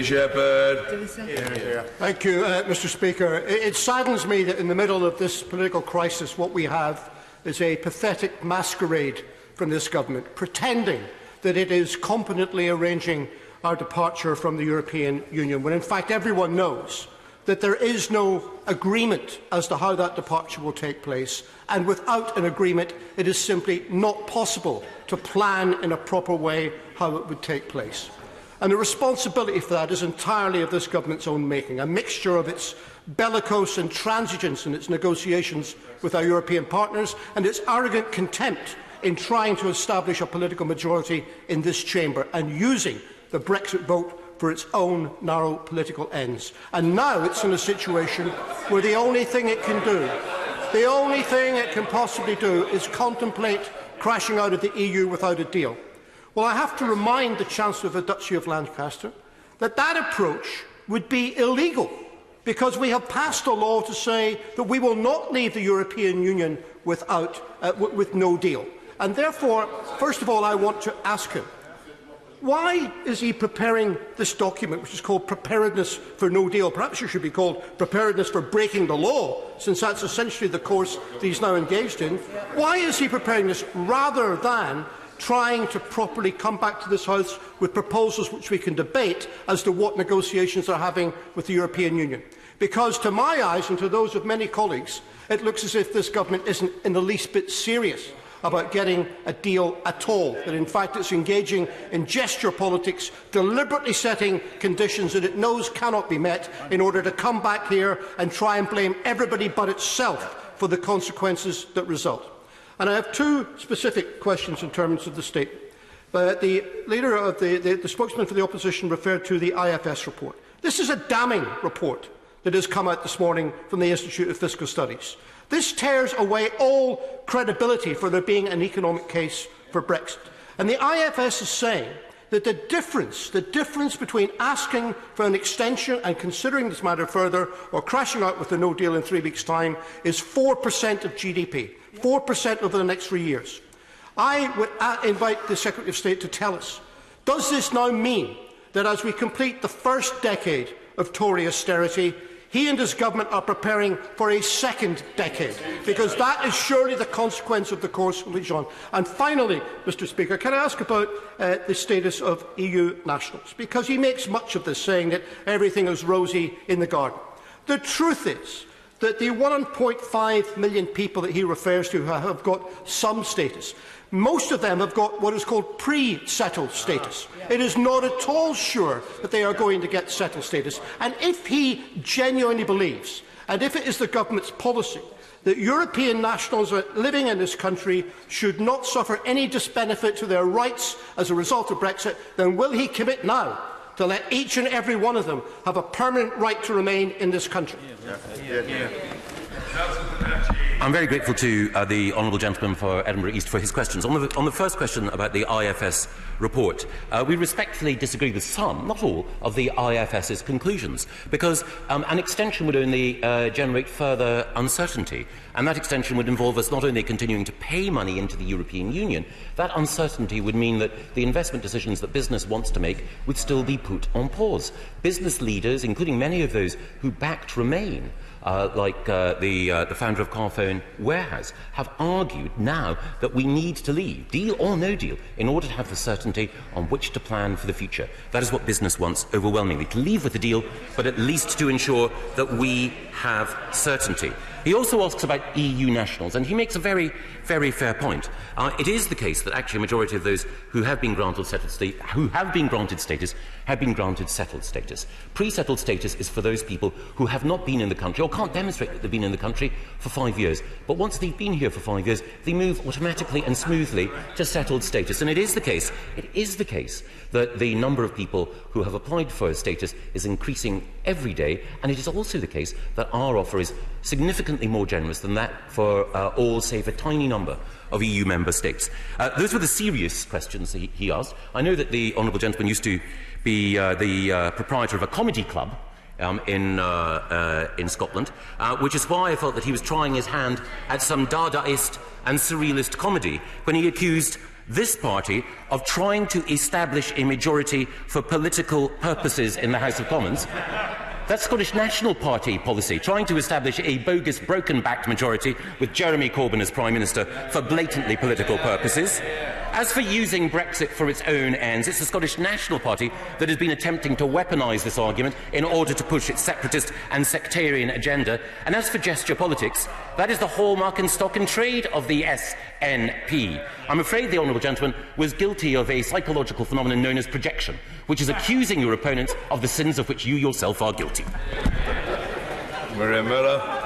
Shepherd. Thank you, Mr. Speaker. It saddens me that in the middle of this political crisis, what we have is a pathetic masquerade from this government, pretending that it is competently arranging our departure from the European Union, when in fact everyone knows that there is no agreement as to how that departure will take place, and without an agreement it is simply not possible to plan in a proper way how it would take place. And the responsibility for that is entirely of this government's own making, a mixture of its bellicose intransigence in its negotiations with our European partners and its arrogant contempt in trying to establish a political majority in this chamber and using the Brexit vote for its own narrow political ends. And now it's in a situation where the only thing it can do, the only thing it can possibly do, is contemplate crashing out of the EU without a deal. Well, I have to remind the Chancellor of the Duchy of Lancaster that that approach would be illegal, because we have passed a law to say that we will not leave the European Union with no deal. And therefore, first of all, I want to ask him, why is he preparing this document, which is called Preparedness for No Deal? Perhaps it should be called Preparedness for Breaking the Law, since that's essentially the course that he's now engaged in. Why is he preparing this rather than trying to properly come back to this House with proposals which we can debate as to what negotiations they're having with the European Union? Because to my eyes and to those of many colleagues, it looks as if this government isn't in the least bit serious about getting a deal at all, that in fact it's engaging in gesture politics, deliberately setting conditions that it knows cannot be met in order to come back here and try and blame everybody but itself for the consequences that result. And I have two specific questions in terms of the statement. The leader of the spokesman for the opposition referred to the IFS report. This is a damning report that has come out this morning from the Institute of Fiscal Studies. This tears away all credibility for there being an economic case for Brexit. And the IFS is saying that the difference between asking for an extension and considering this matter further or crashing out with a no deal in 3 weeks' time is 4% of GDP, 4% over the next 3 years. I would invite the Secretary of State to tell us, does this now mean that as we complete the first decade of Tory austerity, he and his government are preparing for a second decade, because that is surely the consequence of the course we lead on. And finally, Mr. Speaker, can I ask about the status of EU nationals? Because he makes much of this, saying that everything is rosy in the garden. The truth is that the 1.5 million people that he refers to have got some status. Most of them have got what is called pre-settled status. It is not at all sure that they are going to get settled status. And if he genuinely believes, and if it is the government's policy, that European nationals living in this country should not suffer any disbenefit to their rights as a result of Brexit, then will he commit now to let each and every one of them have a permanent right to remain in this country? I'm very grateful to the honourable gentleman for Edinburgh East for his questions. On the first question about the IFS report, we respectfully disagree with some, not all, of the IFS's conclusions, because an extension would only generate further uncertainty, and that extension would involve us not only continuing to pay money into the European Union, that uncertainty would mean that the investment decisions that business wants to make would still be put on pause. Business leaders, including many of those who backed Remain, like the founder of Carphone Warehouse, have argued now that we need to leave, deal or no deal, in order to have the certainty on which to plan for the future. That is what business wants overwhelmingly, to leave with a deal, but at least to ensure that we have certainty. He also asks about EU nationals, and he makes a very, very fair point. It is the case that actually a majority of those who have been granted status have been granted settled status. Pre-settled status is for those people who have not been in the country or can't demonstrate that they've been in the country for 5 years. But once they've been here for 5 years, they move automatically and smoothly to settled status. And it is the case that the number of people who have applied for status is increasing every day, and it is also the case that our offer is significantly more generous than that for all save a tiny number of EU member states. Those were the serious questions he asked. I know that the honourable gentleman used to be the proprietor of a comedy club in Scotland, which is why I felt that he was trying his hand at some Dadaist and surrealist comedy when he accused this party of trying to establish a majority for political purposes in the House of Commons. That's Scottish National Party policy, trying to establish a bogus, broken-backed majority with Jeremy Corbyn as Prime Minister for blatantly political purposes. As for using Brexit for its own ends, it's the Scottish National Party that has been attempting to weaponise this argument in order to push its separatist and sectarian agenda. And as for gesture politics, that is the hallmark and stock and trade of the SNP. I'm afraid the honourable gentleman was guilty of a psychological phenomenon known as projection, which is accusing your opponents of the sins of which you yourself are guilty. Miriam Miller.